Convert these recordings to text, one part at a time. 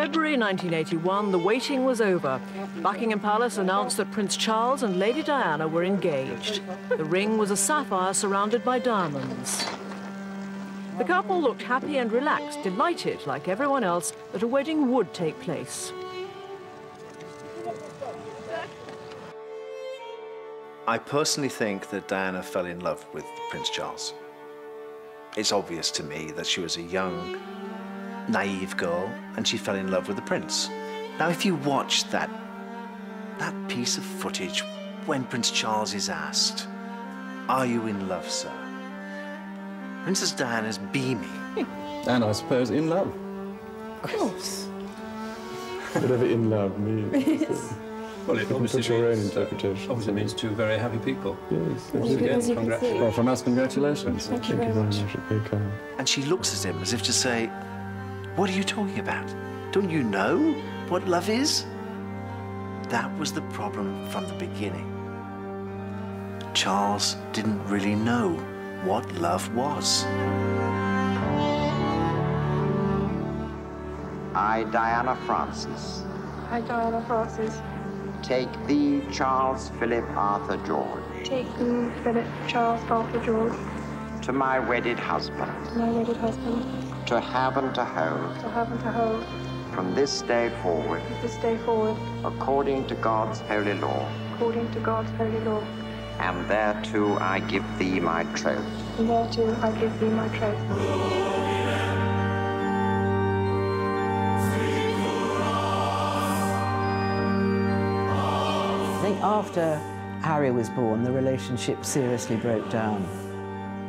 February 1981, the waiting was over. Buckingham Palace announced that Prince Charles and Lady Diana were engaged. The ring was a sapphire surrounded by diamonds. The couple looked happy and relaxed, delighted, like everyone else, that a wedding would take place. I personally think that Diana fell in love with Prince Charles. It's obvious to me that she was a young, naive girl, and she fell in love with the prince. Now, if you watch that piece of footage when Prince Charles is asked, "Are you in love, sir?" Princess Diana's beaming. And I suppose in love. Of course. Whatever in love means. Yes. Well, it obviously means, your own interpretation. Obviously means two very happy people. Yes. Well, again, congratulations. Well, from us, congratulations. Thank you very much. And she looks at him as if to say, "What are you talking about? Don't you know what love is?" That was the problem from the beginning. Charles didn't really know what love was. I, Diana Frances. I, Diana Frances. Take thee, Charles Philip Arthur George. Take thee, Philip Charles Arthur George. To my wedded husband. To my wedded husband. To have and to hold. To have and to hold. From this day forward. From this day forward. According to God's holy law. According to God's holy law. And thereto I give thee my troth. And thereto I give thee my troth. I think after Harry was born, the relationship seriously broke down.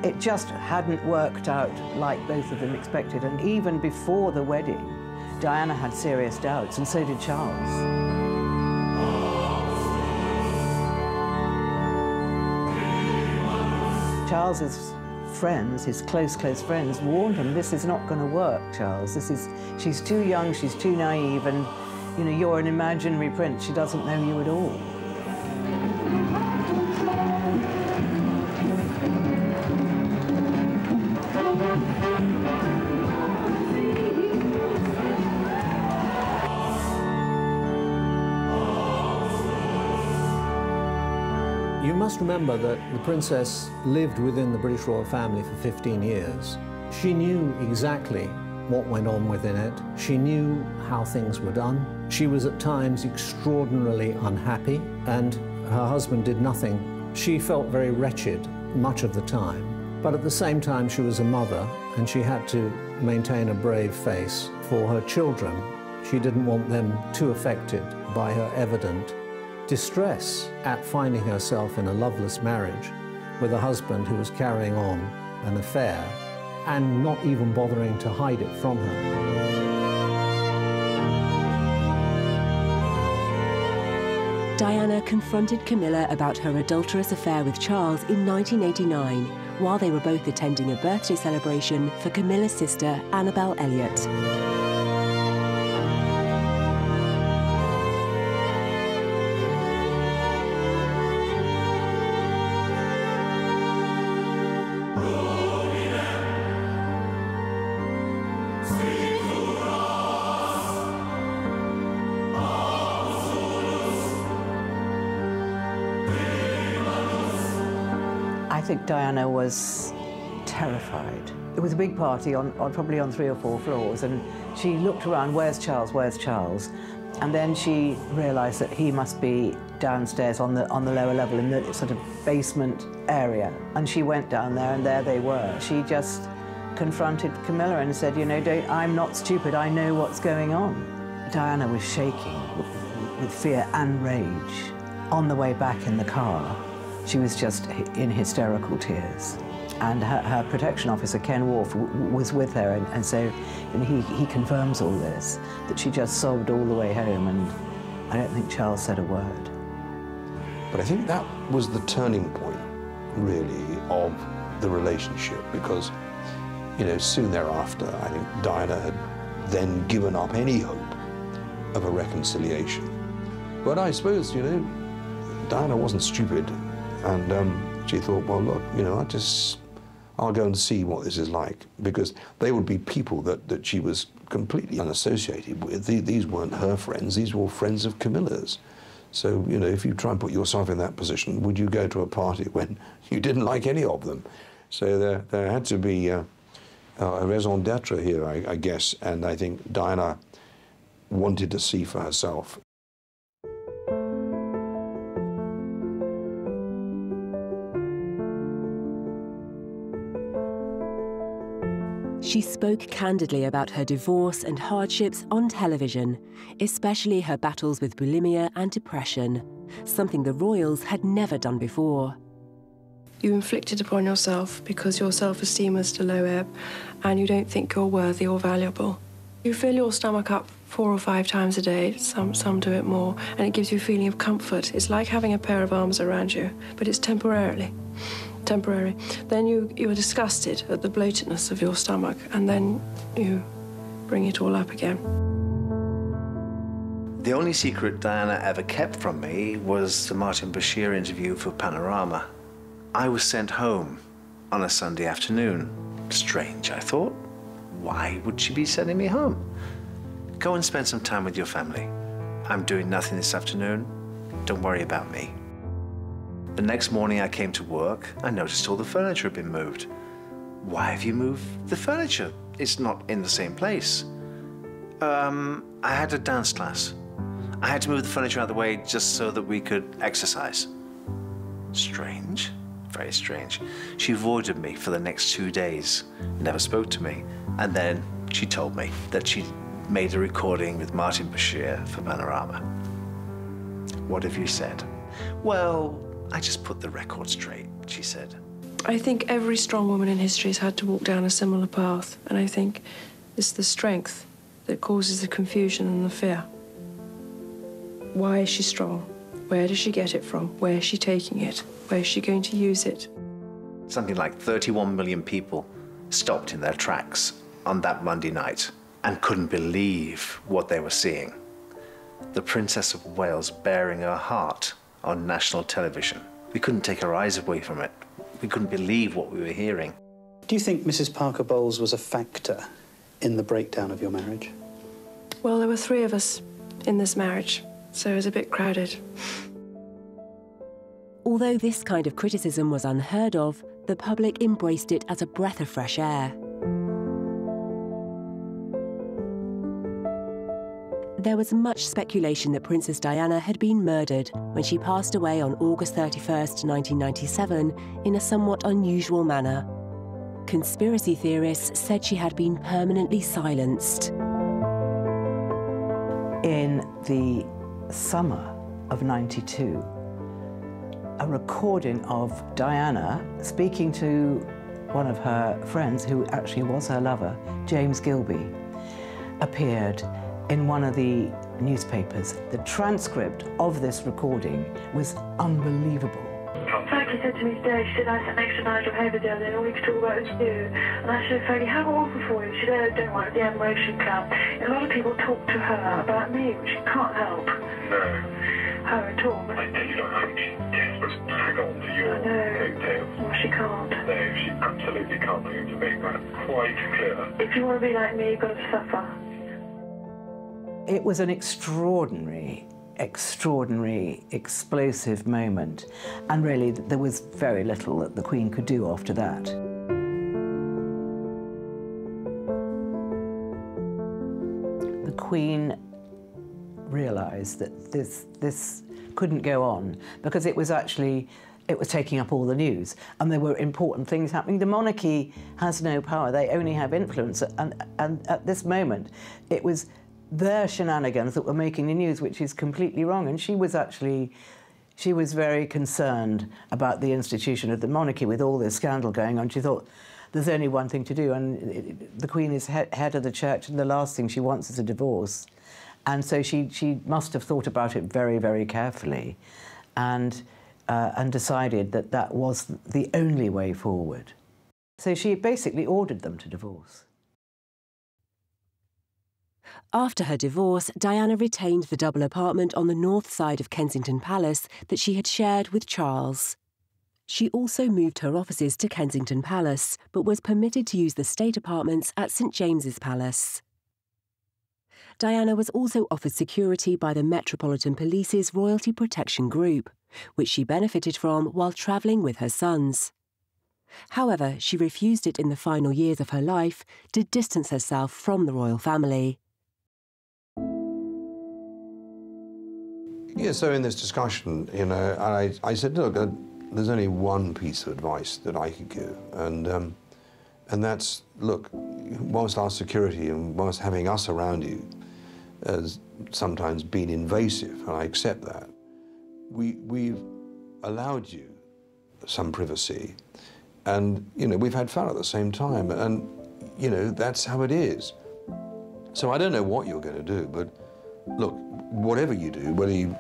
It just hadn't worked out like both of them expected, and even before the wedding, Diana had serious doubts, and so did Charles. Charles's friends, his close friends, warned him, "This is not going to work, Charles. She's too young, she's too naive, and, you know, you're an imaginary prince. She doesn't know you at all." You must remember that the princess lived within the British royal family for 15 years. She knew exactly what went on within it. She knew how things were done. She was at times extraordinarily unhappy, and her husband did nothing. She felt very wretched much of the time. But at the same time, she was a mother, and she had to maintain a brave face for her children. She didn't want them too affected by her evident distress at finding herself in a loveless marriage with a husband who was carrying on an affair and not even bothering to hide it from her. Diana confronted Camilla about her adulterous affair with Charles in 1989, while they were both attending a birthday celebration for Camilla's sister, Annabel Elliot. I think Diana was terrified. It was a big party probably on 3 or 4 floors, and she looked around, "Where's Charles? Where's Charles?" And then she realised that he must be downstairs on the lower level in the sort of basement area. And she went down there, and there they were. She just confronted Camilla and said, "You know, I'm not stupid. I know what's going on." Diana was shaking with fear and rage. On the way back in the car, she was just in hysterical tears. And her protection officer, Ken Worf, was with her, and so he confirms all this, that she just sobbed all the way home, and I don't think Charles said a word. But I think that was the turning point, really, of the relationship, because, you know, soon thereafter, I think Diana had then given up any hope of a reconciliation. But I suppose, you know, Diana wasn't stupid, and she thought, well, look, you know, I'll go and see what this is like, because they would be people that she was completely unassociated with. These weren't her friends, these were all friends of Camilla's. So, you know, if you try and put yourself in that position, would you go to a party when you didn't like any of them? So there had to be a raison d'etre here, I guess, and I think Diana wanted to see for herself. She spoke candidly about her divorce and hardships on television, especially her battles with bulimia and depression, something the royals had never done before. You inflict it upon yourself because your self-esteem is to low ebb and you don't think you're worthy or valuable. You fill your stomach up 4 or 5 times a day, some do it more, and it gives you a feeling of comfort. It's like having a pair of arms around you, but it's temporary. Then you are disgusted at the bloatedness of your stomach, and then you bring it all up again. The only secret Diana ever kept from me was the Martin Bashir interview for Panorama. I was sent home on a Sunday afternoon. Strange, I thought. Why would she be sending me home? Go and spend some time with your family. I'm doing nothing this afternoon. Don't worry about me. The next morning I came to work, I noticed all the furniture had been moved. Why have you moved the furniture? It's not in the same place. I had a dance class. I had to move the furniture out of the way just so that we could exercise. Strange, very strange. She avoided me for the next 2 days, never spoke to me. And then she told me that she'd made a recording with Martin Bashir for Panorama. What have you said? Well, I just put the record straight, she said. I think every strong woman in history has had to walk down a similar path, and I think it's the strength that causes the confusion and the fear. Why is she strong? Where does she get it from? Where is she taking it? Where is she going to use it? Something like 31 million people stopped in their tracks on that Monday night and couldn't believe what they were seeing. The Princess of Wales bearing her heart on national television. We couldn't take our eyes away from it. We couldn't believe what we were hearing. Do you think Mrs. Parker Bowles was a factor in the breakdown of your marriage? Well, there were 3 of us in this marriage, so it was a bit crowded. Although this kind of criticism was unheard of, the public embraced it as a breath of fresh air. There was much speculation that Princess Diana had been murdered when she passed away on August 31st, 1997, in a somewhat unusual manner. Conspiracy theorists said she had been permanently silenced. In the summer of '92, a recording of Diana speaking to one of her friends, who actually was her lover, James Gilby, appeared in one of the newspapers. The transcript of this recording was unbelievable. Frankie said to me today, she said, I sat next to Nigel Havers the other day and all we could talk about was you. And I said, Frankie, how awful for you? She said, oh, don't worry, the admiration club. A lot of people talk to her about me, which she can't help. No. Her at all. I tell you, how she's desperate to hang on to your coattails. Well, she can't. No, she absolutely can't seem to make that quite clear. If you want to be like me, you've got to suffer. It was an extraordinary, explosive moment, and really there was very little that the Queen could do after that. The Queen realised that this couldn't go on because it was taking up all the news, and there were important things happening. The monarchy has no power, they only have influence, and at this moment it was their shenanigans that were making the news, which is completely wrong. And she was very concerned about the institution of the monarchy with all this scandal going on. She thought there's only one thing to do, and the Queen is head of the church, and the last thing she wants is a divorce. And so she must have thought about it very, very carefully, and decided that that was the only way forward. So she basically ordered them to divorce. After her divorce, Diana retained the double apartment on the north side of Kensington Palace that she had shared with Charles. She also moved her offices to Kensington Palace, but was permitted to use the state apartments at St James's Palace. Diana was also offered security by the Metropolitan Police's Royalty Protection Group, which she benefited from while travelling with her sons. However, she refused it in the final years of her life to distance herself from the royal family. Yeah, so in this discussion, you know, I said, look, there's only one piece of advice that I could give, and that's, look, whilst our security and whilst having us around you has sometimes been invasive, and I accept that, we've allowed you some privacy, and, you know, we've had fun at the same time, and, you know, that's how it is. So I don't know what you're going to do, but look, whatever you do, whether you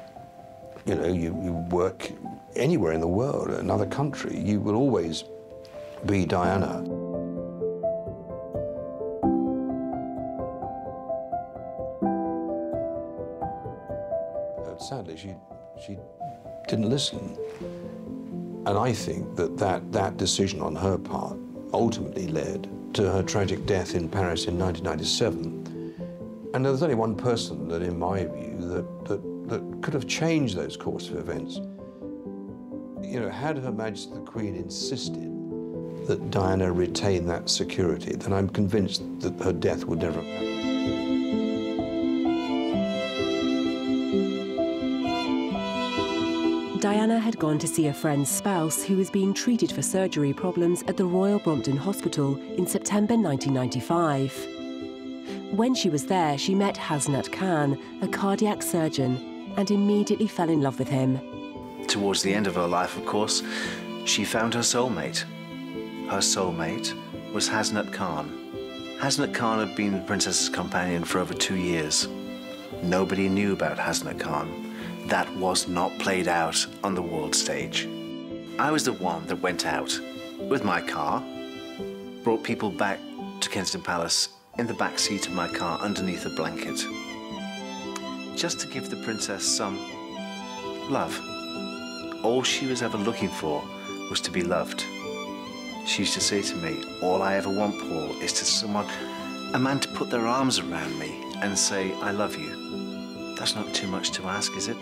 work anywhere in the world, another country, you will always be Diana. But sadly, she didn't listen. And I think that decision on her part ultimately led to her tragic death in Paris in 1997. And there's only one person that, in my view, that could have changed those course of events. You know, had Her Majesty the Queen insisted that Diana retain that security, then I'm convinced that her death would never have happened. Diana had gone to see a friend's spouse who was being treated for surgery problems at the Royal Brompton Hospital in September 1995. When she was there, she met Hasnat Khan, a cardiac surgeon, and immediately fell in love with him. Towards the end of her life, of course, she found her soulmate. Her soulmate was Hasnat Khan. Hasnat Khan had been the princess's companion for over 2 years. Nobody knew about Hasnat Khan. That was not played out on the world stage. I was the one that went out with my car, brought people back to Kensington Palace in the back seat of my car underneath a blanket, just to give the princess some love. All she was ever looking for was to be loved. She used to say to me, all I ever want, Paul, is a man to put their arms around me and say, I love you. That's not too much to ask, is it?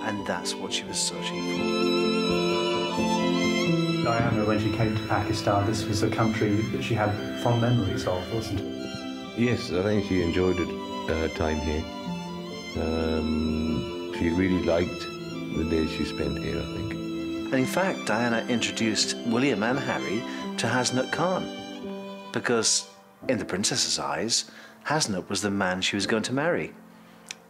And that's what she was searching for. Diana, when she came to Pakistan, this was a country that she had fond memories of, wasn't it? Yes, I think she enjoyed her time here. She really liked the days she spent here, I think. And in fact, Diana introduced William and Harry to Hasnat Khan, because in the princess's eyes, Hasnat was the man she was going to marry.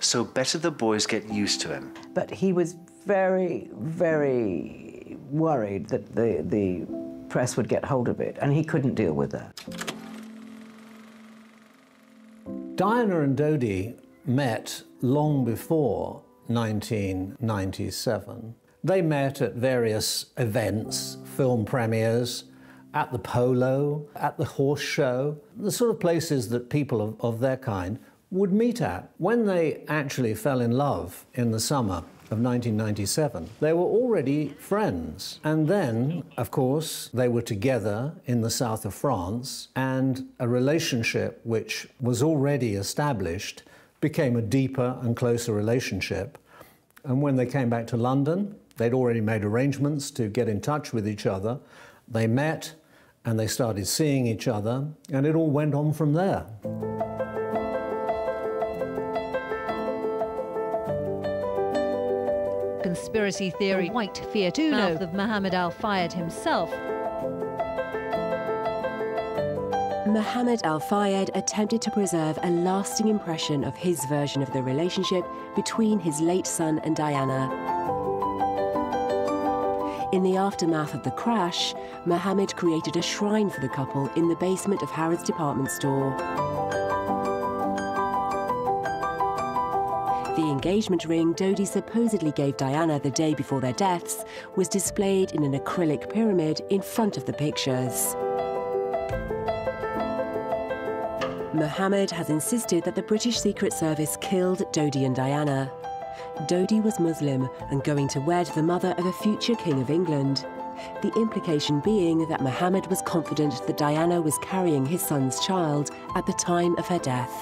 So better the boys get used to him. But he was very, very worried that the press would get hold of it, and he couldn't deal with that. Diana and Dodi met long before 1997. They met at various events, film premieres, at the polo, at the horse show, the sort of places that people of their kind would meet at. When they actually fell in love in the summer of 1997, they were already friends. And then, of course, they were together in the south of France, and a relationship which was already established became a deeper and closer relationship. And when they came back to London, they'd already made arrangements to get in touch with each other. They met and they started seeing each other, and it all went on from there. Conspiracy theory, white fear too, mouth of Mohammed Al Fayed himself. Mohammed Al Fayed attempted to preserve a lasting impression of his version of the relationship between his late son and Diana. In the aftermath of the crash, Mohammed created a shrine for the couple in the basement of Harrods department store. The engagement ring Dodi supposedly gave Diana the day before their deaths was displayed in an acrylic pyramid in front of the pictures. Mohammed has insisted that the British Secret Service killed Dodi and Diana. Dodi was Muslim and going to wed the mother of a future King of England. The implication being that Mohammed was confident that Diana was carrying his son's child at the time of her death.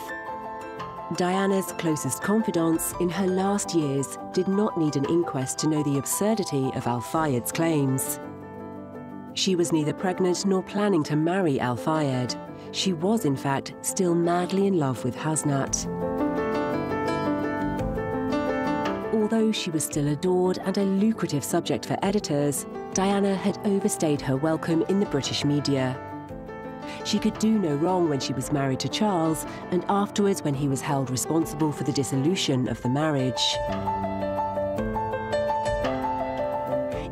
Diana's closest confidants in her last years did not need an inquest to know the absurdity of Al Fayed's claims. She was neither pregnant nor planning to marry Al Fayed. She was, in fact, still madly in love with Hasnat. Although she was still adored and a lucrative subject for editors, Diana had overstayed her welcome in the British media. She could do no wrong when she was married to Charles, and afterwards when he was held responsible for the dissolution of the marriage.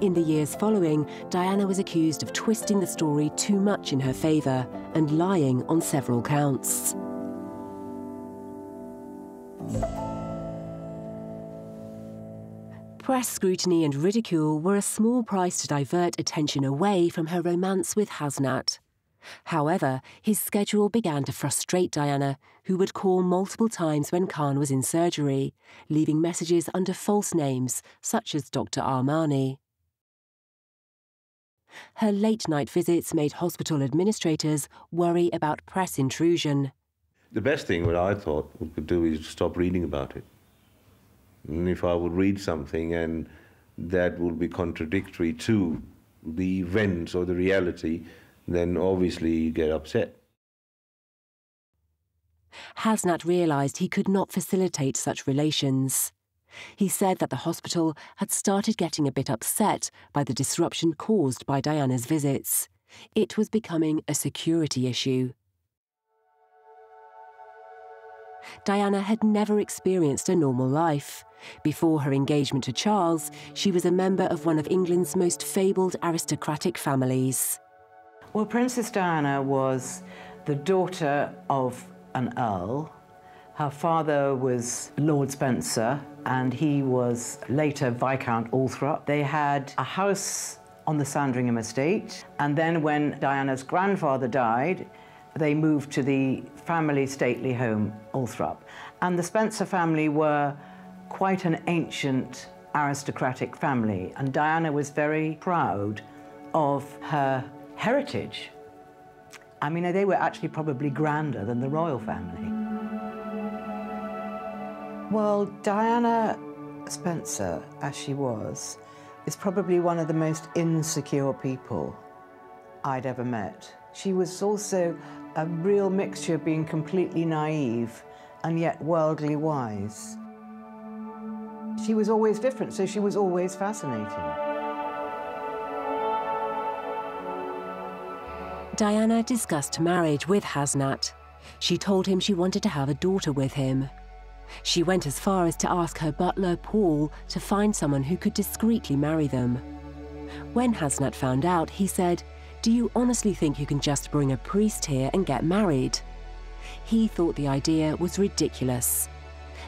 In the years following, Diana was accused of twisting the story too much in her favour and lying on several counts. Press scrutiny and ridicule were a small price to divert attention away from her romance with Hasnat. However, his schedule began to frustrate Diana, who would call multiple times when Khan was in surgery, leaving messages under false names, such as Dr. Armani. Her late-night visits made hospital administrators worry about press intrusion. The best thing what I thought we could do is stop reading about it. And if I would read something and that would be contradictory to the events or the reality, then obviously you get upset. Hasnat realised he could not facilitate such relations. He said that the hospital had started getting a bit upset by the disruption caused by Diana's visits. It was becoming a security issue. Diana had never experienced a normal life. Before her engagement to Charles, she was a member of one of England's most fabled aristocratic families. Well, Princess Diana was the daughter of an earl. Her father was Lord Spencer, and he was later Viscount Althorp. They had a house on the Sandringham estate, and then when Diana's grandfather died, they moved to the family stately home, Althorp. And the Spencer family were quite an ancient aristocratic family, and Diana was very proud of her heritage. I mean, they were actually probably grander than the royal family. Well, Diana Spencer, as she was, is probably one of the most insecure people I'd ever met. She was also a real mixture of being completely naive and yet worldly wise. She was always different, so she was always fascinating. Diana discussed marriage with Hasnat. She told him she wanted to have a daughter with him. She went as far as to ask her butler, Paul, to find someone who could discreetly marry them. When Hasnat found out, he said, "Do you honestly think you can just bring a priest here and get married?" He thought the idea was ridiculous.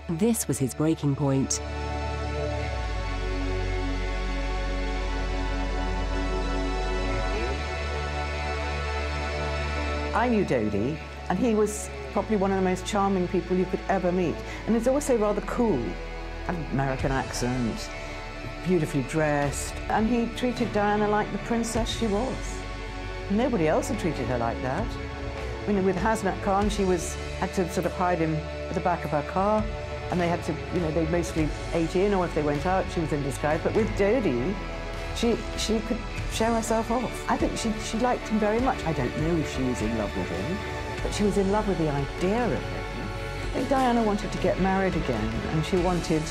This was his breaking point. I knew Dodi, and he was probably one of the most charming people you could ever meet. And he's also rather cool. An American accent, beautifully dressed. And he treated Diana like the princess she was. Nobody else had treated her like that. I mean, with Hasnat Khan, she had to sort of hide him at the back of her car, and they had to, they mostly ate in, or if they went out, she was in disguise. But with Dodi, she could show herself off. I think she liked him very much. I don't know if she was in love with him, but she was in love with the idea of him. I think Diana wanted to get married again, and she wanted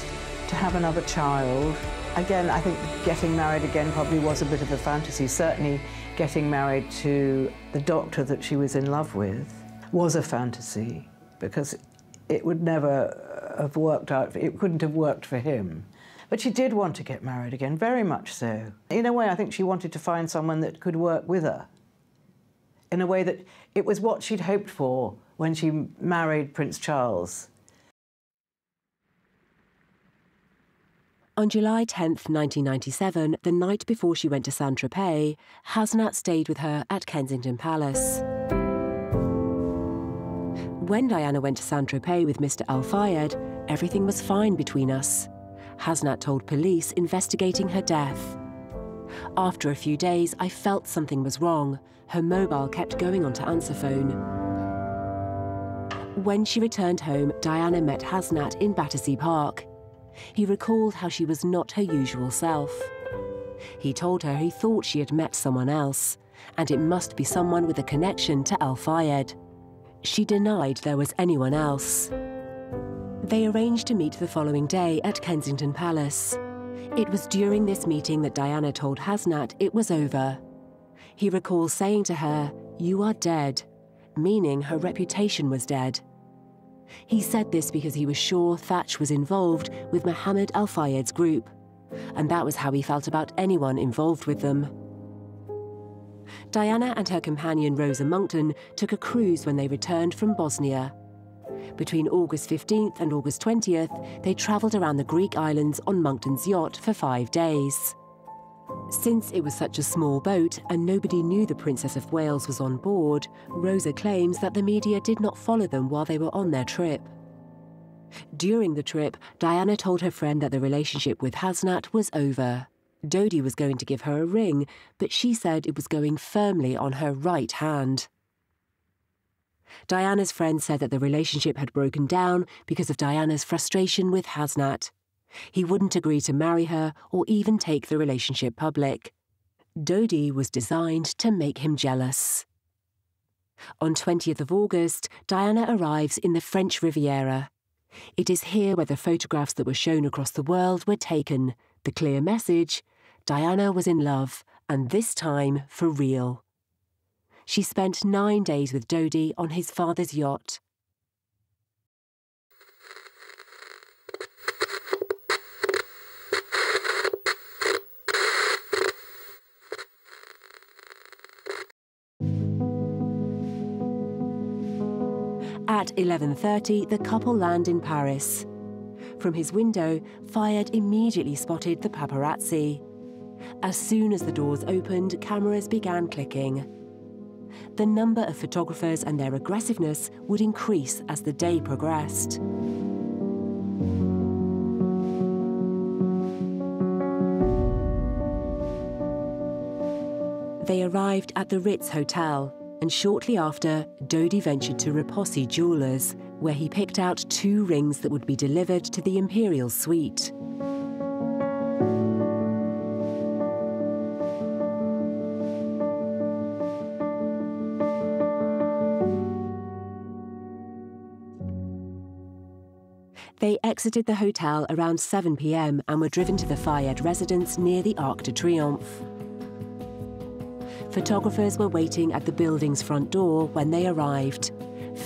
to have another child. Again, I think getting married again probably was a bit of a fantasy. Certainly getting married to the doctor that she was in love with was a fantasy, because it would never have worked out. It couldn't have worked for him. But she did want to get married again, very much so. In a way, I think she wanted to find someone that could work with her. In a way that it was what she'd hoped for when she married Prince Charles. On July 10th, 1997, the night before she went to Saint-Tropez, Hasnat stayed with her at Kensington Palace. When Diana went to Saint-Tropez with Mr. Al Fayed, everything was fine between us. Hasnat told police investigating her death. After a few days, I felt something was wrong. Her mobile kept going on to answer phone. When she returned home, Diana met Hasnat in Battersea Park. He recalled how she was not her usual self. He told her he thought she had met someone else, and it must be someone with a connection to Al-Fayed. She denied there was anyone else. They arranged to meet the following day at Kensington Palace. It was during this meeting that Diana told Hasnat it was over. He recalls saying to her, "You are dead," meaning her reputation was dead. He said this because he was sure Thatch was involved with Mohammed Al-Fayed's group, and that was how he felt about anyone involved with them. Diana and her companion Rosa Monckton took a cruise when they returned from Bosnia. Between August 15th and August 20th, they travelled around the Greek islands on Monckton's yacht for 5 days. Since it was such a small boat and nobody knew the Princess of Wales was on board, Rosa claims that the media did not follow them while they were on their trip. During the trip, Diana told her friend that the relationship with Hasnat was over. Dodi was going to give her a ring, but she said it was going firmly on her right hand. Diana's friend said that the relationship had broken down because of Diana's frustration with Hasnat. He wouldn't agree to marry her or even take the relationship public. Dodi was designed to make him jealous. On 20th of August, Diana arrives in the French Riviera. It is here where the photographs that were shown across the world were taken. The clear message: Diana was in love, and this time for real. She spent 9 days with Dodi on his father's yacht. At 11:30, the couple land in Paris. From his window, Fayed immediately spotted the paparazzi. As soon as the doors opened, cameras began clicking. The number of photographers and their aggressiveness would increase as the day progressed. They arrived at the Ritz Hotel, and shortly after, Dodi ventured to Repossi Jewellers, where he picked out 2 rings that would be delivered to the Imperial Suite. They exited the hotel around 7 p.m. and were driven to the Fayed residence near the Arc de Triomphe. Photographers were waiting at the building's front door when they arrived.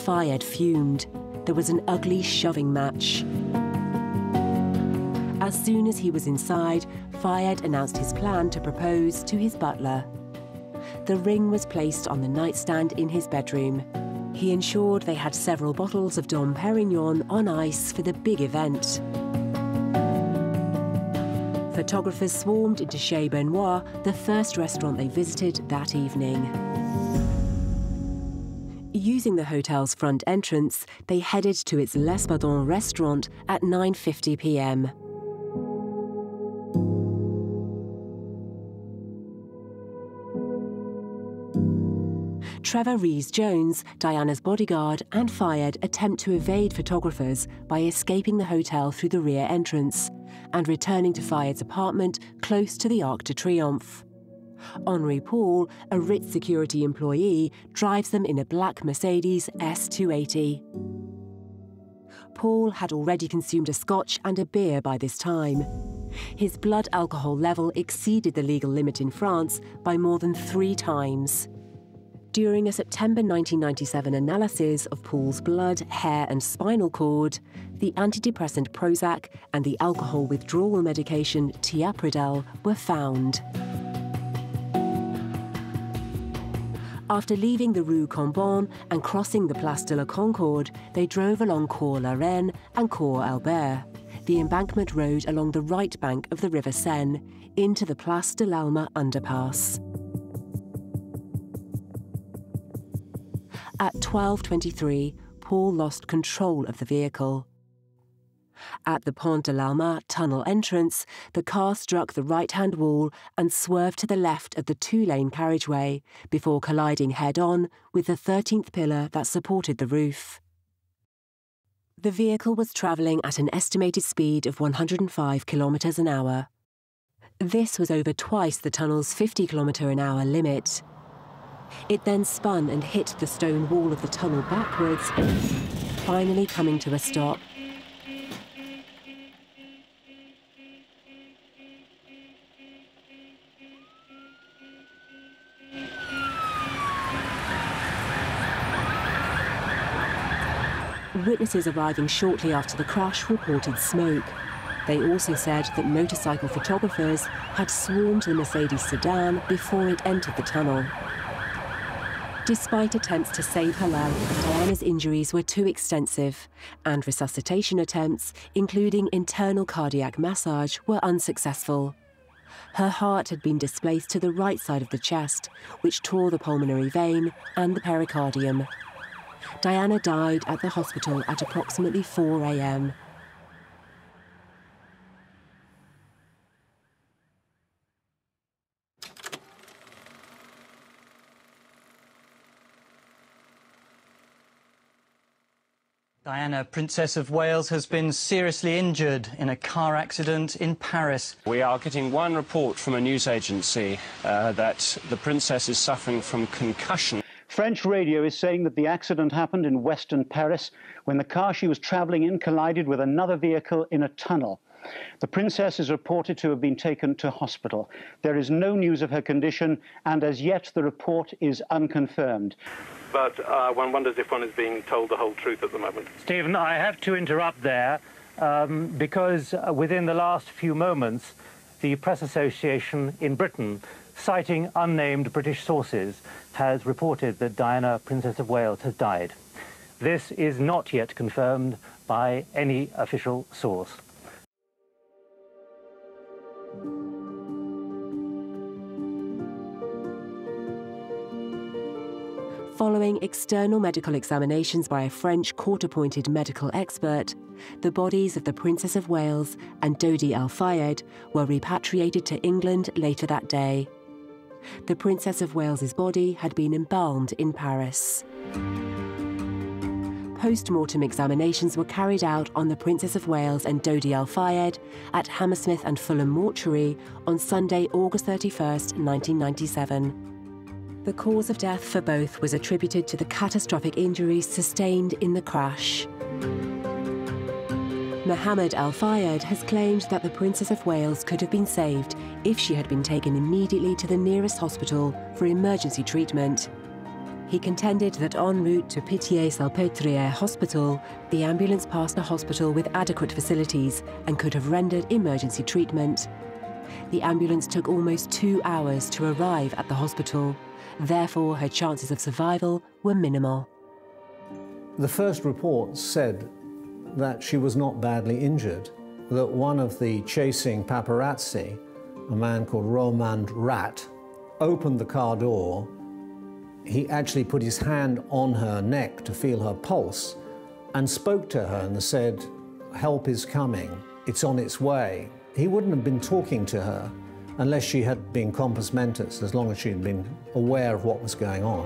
Fayed fumed. There was an ugly shoving match. As soon as he was inside, Fayed announced his plan to propose to his butler. The ring was placed on the nightstand in his bedroom. He ensured they had several bottles of Dom Perignon on ice for the big event. Photographers swarmed into Chez Benoit, the first restaurant they visited that evening. Using the hotel's front entrance, they headed to its L'Espadon restaurant at 9:50 p.m. Trevor Rhys-Jones, Diana's bodyguard, and Fayed attempt to evade photographers by escaping the hotel through the rear entrance and returning to Fayed's apartment close to the Arc de Triomphe. Henri Paul, a Ritz security employee, drives them in a black Mercedes S280. Paul had already consumed a scotch and a beer by this time. His blood alcohol level exceeded the legal limit in France by more than 3 times. During a September 1997 analysis of Paul's blood, hair and spinal cord, the antidepressant Prozac and the alcohol withdrawal medication Tiapridel were found. After leaving the Rue Cambon and crossing the Place de la Concorde, they drove along Cours la Reine and Cours Albert, the embankment road along the right bank of the River Seine, into the Place de l'Alma underpass. At 12:23, Paul lost control of the vehicle. At the Pont de l'Alma tunnel entrance, the car struck the right-hand wall and swerved to the left of the 2-lane carriageway before colliding head-on with the 13th pillar that supported the roof. The vehicle was travelling at an estimated speed of 105 kilometres an hour. This was over twice the tunnel's 50-kilometre-an-hour limit. It then spun and hit the stone wall of the tunnel backwards, finally coming to a stop. Witnesses arriving shortly after the crash reported smoke. They also said that motorcycle photographers had swarmed the Mercedes sedan before it entered the tunnel. Despite attempts to save her life, Diana's injuries were too extensive, and resuscitation attempts, including internal cardiac massage, were unsuccessful. Her heart had been displaced to the right side of the chest, which tore the pulmonary vein and the pericardium. Diana died at the hospital at approximately 4 a.m. Diana, Princess of Wales, has been seriously injured in a car accident in Paris. We are getting one report from a news agency that the Princess is suffering from concussion. French radio is saying that the accident happened in western Paris when the car she was travelling in collided with another vehicle in a tunnel. The Princess is reported to have been taken to hospital. There is no news of her condition, and as yet the report is unconfirmed. But one wonders if one is being told the whole truth at the moment. Stephen, I have to interrupt there because within the last few moments, the Press Association in Britain, citing unnamed British sources, has reported that Diana, Princess of Wales, has died. This is not yet confirmed by any official source. Following external medical examinations by a French court-appointed medical expert, the bodies of the Princess of Wales and Dodi Al Fayed were repatriated to England later that day. The Princess of Wales's body had been embalmed in Paris. Post-mortem examinations were carried out on the Princess of Wales and Dodi Al Fayed at Hammersmith and Fulham Mortuary on Sunday, August 31st, 1997. The cause of death for both was attributed to the catastrophic injuries sustained in the crash. Mohammed Al Fayed has claimed that the Princess of Wales could have been saved if she had been taken immediately to the nearest hospital for emergency treatment. He contended that en route to Pitié-Salpêtrière Hospital, the ambulance passed a hospital with adequate facilities and could have rendered emergency treatment. The ambulance took almost 2 hours to arrive at the hospital. Therefore, her chances of survival were minimal. The first report said that she was not badly injured, that one of the chasing paparazzi, a man called Romain Rat, opened the car door. He actually put his hand on her neck to feel her pulse and spoke to her and said, "Help is coming, it's on its way." He wouldn't have been talking to her unless she had been compos mentis, as long as she had been aware of what was going on.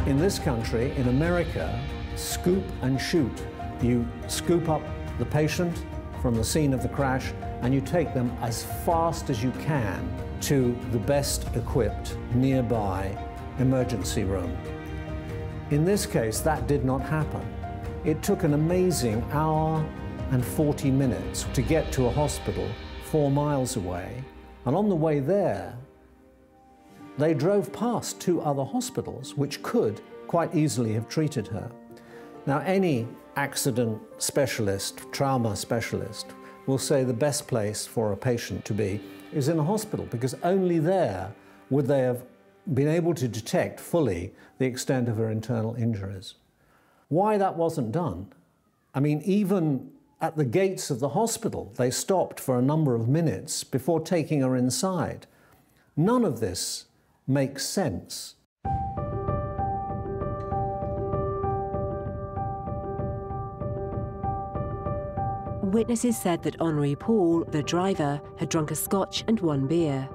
In this country, in America, scoop and shoot. You scoop up the patient from the scene of the crash and you take them as fast as you can to the best equipped nearby emergency room. In this case, that did not happen. It took an amazing hour and 40 minutes to get to a hospital 4 miles away, and on the way there, they drove past 2 other hospitals which could quite easily have treated her. Now, any accident specialist, trauma specialist, will say the best place for a patient to be is in a hospital, because only there would they have been able to detect fully the extent of her internal injuries. Why that wasn't done? I mean, even at the gates of the hospital, they stopped for a number of minutes before taking her inside. None of this makes sense. Witnesses said that Henri Paul, the driver, had drunk a scotch and 1 beer.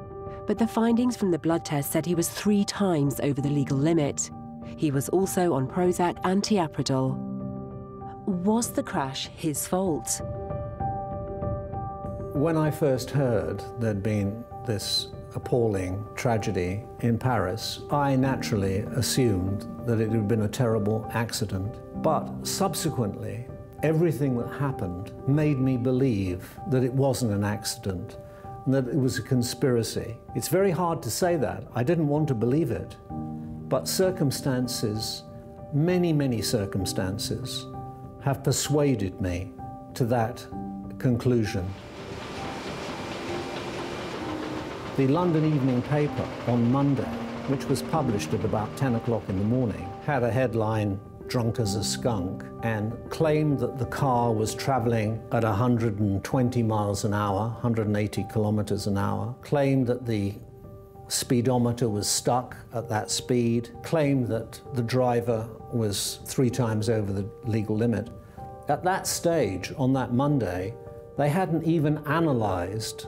But the findings from the blood test said he was 3 times over the legal limit. He was also on Prozac and Tiapridol. Was the crash his fault? When I first heard there'd been this appalling tragedy in Paris, I naturally assumed that it had been a terrible accident. But subsequently, everything that happened made me believe that it wasn't an accident and that it was a conspiracy. It's very hard to say that. I didn't want to believe it. But circumstances, many, many circumstances, have persuaded me to that conclusion. The London Evening Paper on Monday, which was published at about 10 o'clock in the morning, had a headline, "Drunk as a Skunk," and claimed that the car was travelling at 120 miles an hour, 180 kilometres an hour, claimed that the speedometer was stuck at that speed, claimed that the driver was 3 times over the legal limit. At that stage, on that Monday, they hadn't even analysed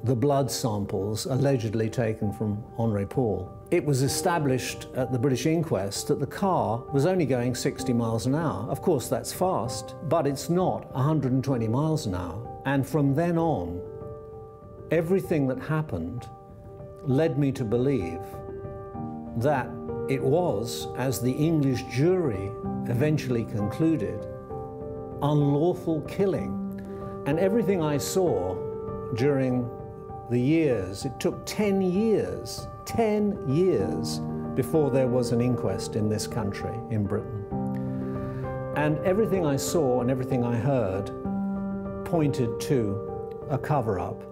the blood samples allegedly taken from Henri Paul. It was established at the British inquest that the car was only going 60 miles an hour. Of course, that's fast, but it's not 120 miles an hour. And from then on, everything that happened led me to believe that it was, as the English jury eventually concluded, unlawful killing. And everything I saw during the years, it took 10 years before there was an inquest in this country, in Britain. And everything I saw and everything I heard pointed to a cover-up.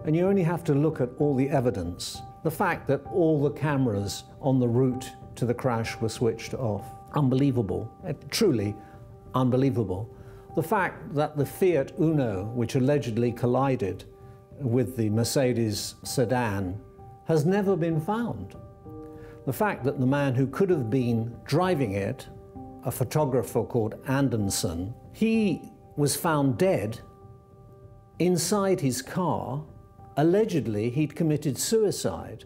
And you only have to look at all the evidence. The fact that all the cameras on the route to the crash were switched off. Unbelievable, truly unbelievable. The fact that the Fiat Uno, which allegedly collided with the Mercedes sedan, has never been found. The fact that the man who could have been driving it, a photographer called Anderson, he was found dead inside his car. Allegedly, he'd committed suicide,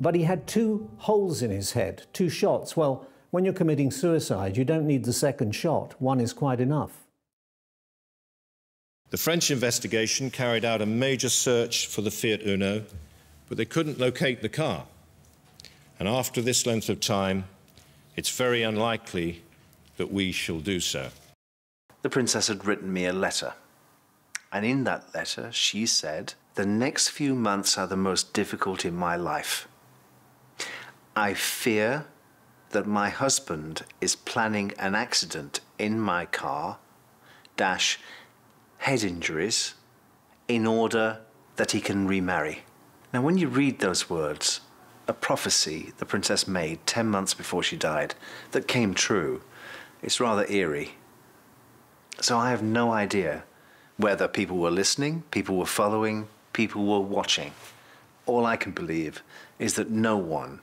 but he had 2 holes in his head, 2 shots. Well, when you're committing suicide, you don't need the second shot. 1 is quite enough. The French investigation carried out a major search for the Fiat Uno, but they couldn't locate the car. And after this length of time, it's very unlikely that we shall do so. The princess had written me a letter, and in that letter she said, "The next few months are the most difficult in my life. I fear that my husband is planning an accident in my car, head injuries, in order that he can remarry." Now, when you read those words, a prophecy the princess made 10 months before she died that came true, it's rather eerie. So I have no idea whether people were listening, people were following, people were watching. All I can believe is that no one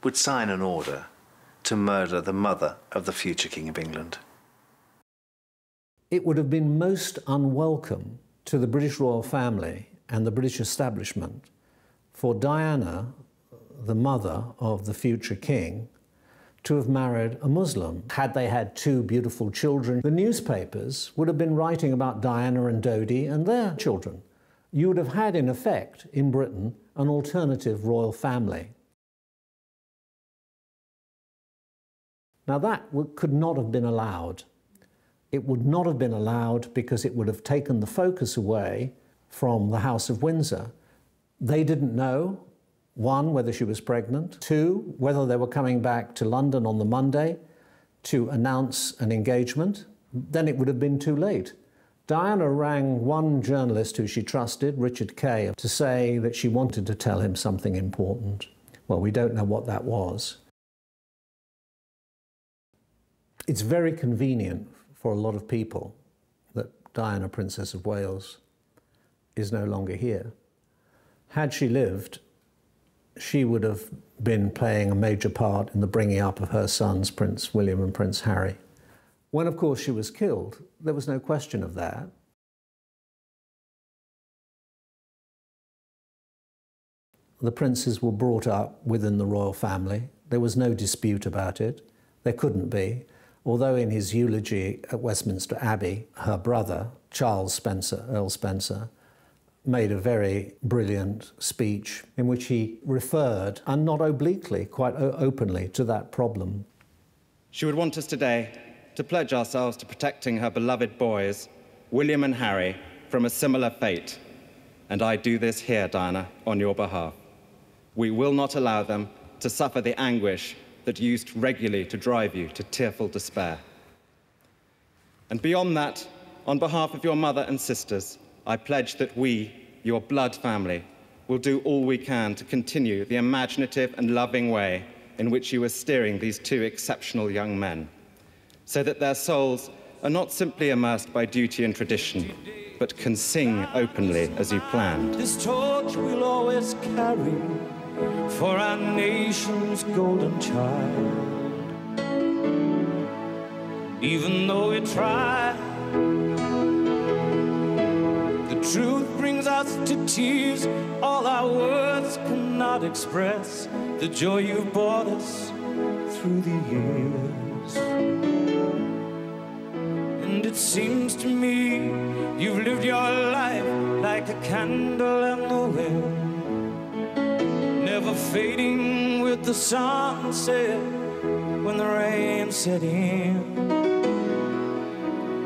would sign an order to murder the mother of the future King of England. It would have been most unwelcome to the British royal family and the British establishment for Diana, the mother of the future king, to have married a Muslim. Had they had 2 beautiful children, the newspapers would have been writing about Diana and Dodi and their children. You would have had, in effect, in Britain, an alternative royal family. Now that could not have been allowed. It would not have been allowed because it would have taken the focus away from the House of Windsor. They didn't know, 1, whether she was pregnant, 2, whether they were coming back to London on the Monday to announce an engagement. Then it would have been too late. Diana rang one journalist who she trusted, Richard Kay, to say that she wanted to tell him something important. Well, we don't know what that was. It's very convenient for a lot of people that Diana, Princess of Wales, is no longer here. Had she lived, she would have been playing a major part in the bringing up of her sons, Prince William and Prince Harry. When, of course, she was killed, there was no question of that. The princes were brought up within the royal family. There was no dispute about it. There couldn't be. Although in his eulogy at Westminster Abbey, her brother, Charles Spencer, Earl Spencer, made a very brilliant speech in which he referred, and not obliquely, quite openly, to that problem. She would want us today to pledge ourselves to protecting her beloved boys, William and Harry, from a similar fate. And I do this here, Diana, on your behalf. We will not allow them to suffer the anguish that used regularly to drive you to tearful despair. And beyond that, on behalf of your mother and sisters, I pledge that we, your blood family, will do all we can to continue the imaginative and loving way in which you are steering these two exceptional young men, so that their souls are not simply immersed by duty and tradition, but can sing openly as you planned. This torch we'll always carry for our nation's golden child. Even though we try, the truth brings us to tears. All our words cannot express the joy you've brought us through the years. And it seems to me you've lived your life like a candle in the wind, never fading with the sunset when the rain set in.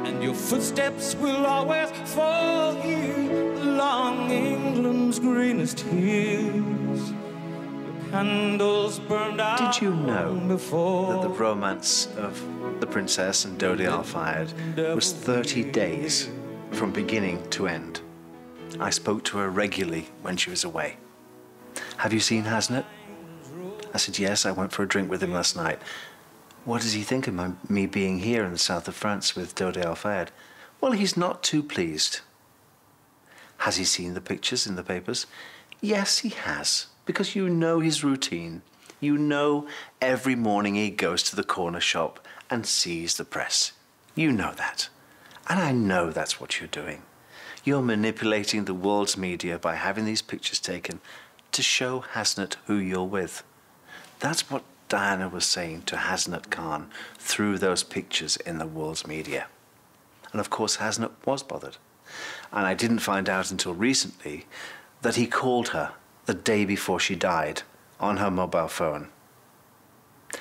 And your footsteps will always fall here along England's greenest hills. Your candles burned out. Did you know that the romance of the princess and Dodi Al-Fayed was 30 days from beginning to end? I spoke to her regularly when she was away. Have you seen Hasnat? I said, yes, I went for a drink with him last night. What does he think of me being here in the south of France with Dodi Al-Fayed? Well, he's not too pleased. Has he seen the pictures in the papers? Yes, he has, because you know his routine. You know every morning he goes to the corner shop and sees the press. You know that. And I know that's what you're doing. You're manipulating the world's media by having these pictures taken to show Hasnat who you're with. That's what Diana was saying to Hasnat Khan through those pictures in the world's media. And of course Hasnat was bothered. And I didn't find out until recently that he called her the day before she died on her mobile phone.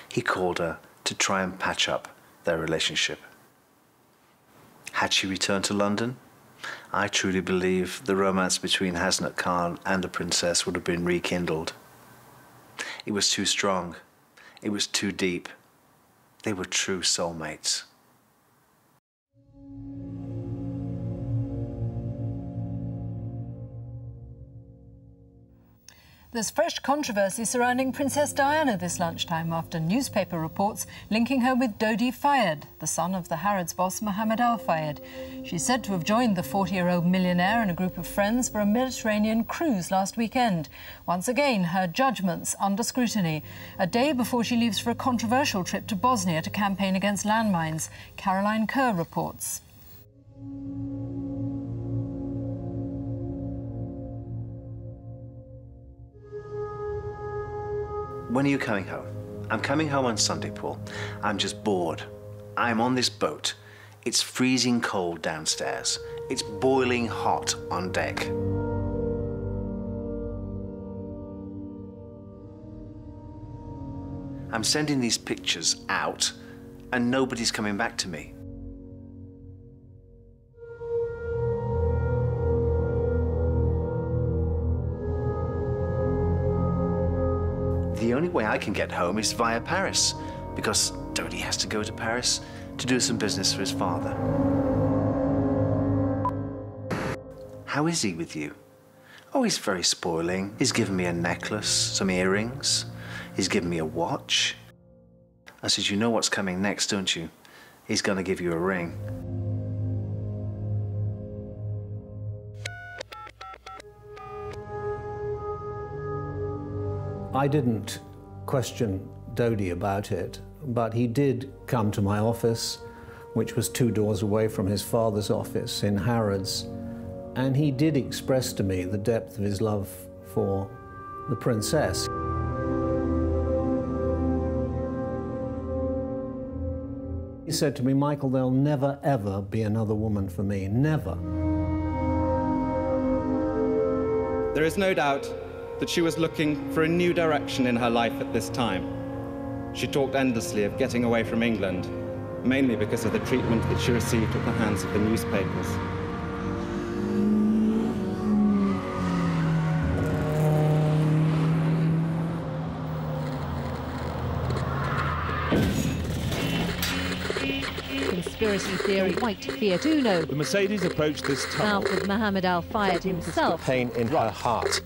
He called her to try and patch up their relationship. Had she returned to London, I truly believe the romance between Hasnat Khan and the princess would have been rekindled. It was too strong. It was too deep. They were true soulmates. There's fresh controversy surrounding Princess Diana this lunchtime after newspaper reports linking her with Dodi Fayed, the son of the Harrods boss Mohammed Al Fayed. She's said to have joined the 40-year-old millionaire and a group of friends for a Mediterranean cruise last weekend. Once again, her judgment's under scrutiny, a day before she leaves for a controversial trip to Bosnia to campaign against landmines. Caroline Kerr reports. When are you coming home? I'm coming home on Sunday, Paul. I'm just bored. I'm on this boat. It's freezing cold downstairs. It's boiling hot on deck. I'm sending these pictures out, and nobody's coming back to me. The only way I can get home is via Paris, because Dodi has to go to Paris to do some business for his father. How is he with you? Oh, he's very spoiling. He's given me a necklace, some earrings. He's given me a watch. I said, you know what's coming next, don't you? He's going to give you a ring. I didn't question Dodi about it, but he did come to my office, which was 2 doors away from his father's office in Harrods, and he did express to me the depth of his love for the princess. He said to me, Michael, there'll never, ever be another woman for me, never. There is no doubt that she was looking for a new direction in her life at this time. She talked endlessly of getting away from England, mainly because of the treatment that she received at the hands of the newspapers. Conspiracy theory, white Fiat Uno. The Mercedes approached this tunnel. Mouth of Mohammed Al Fayed himself. Pain in her heart.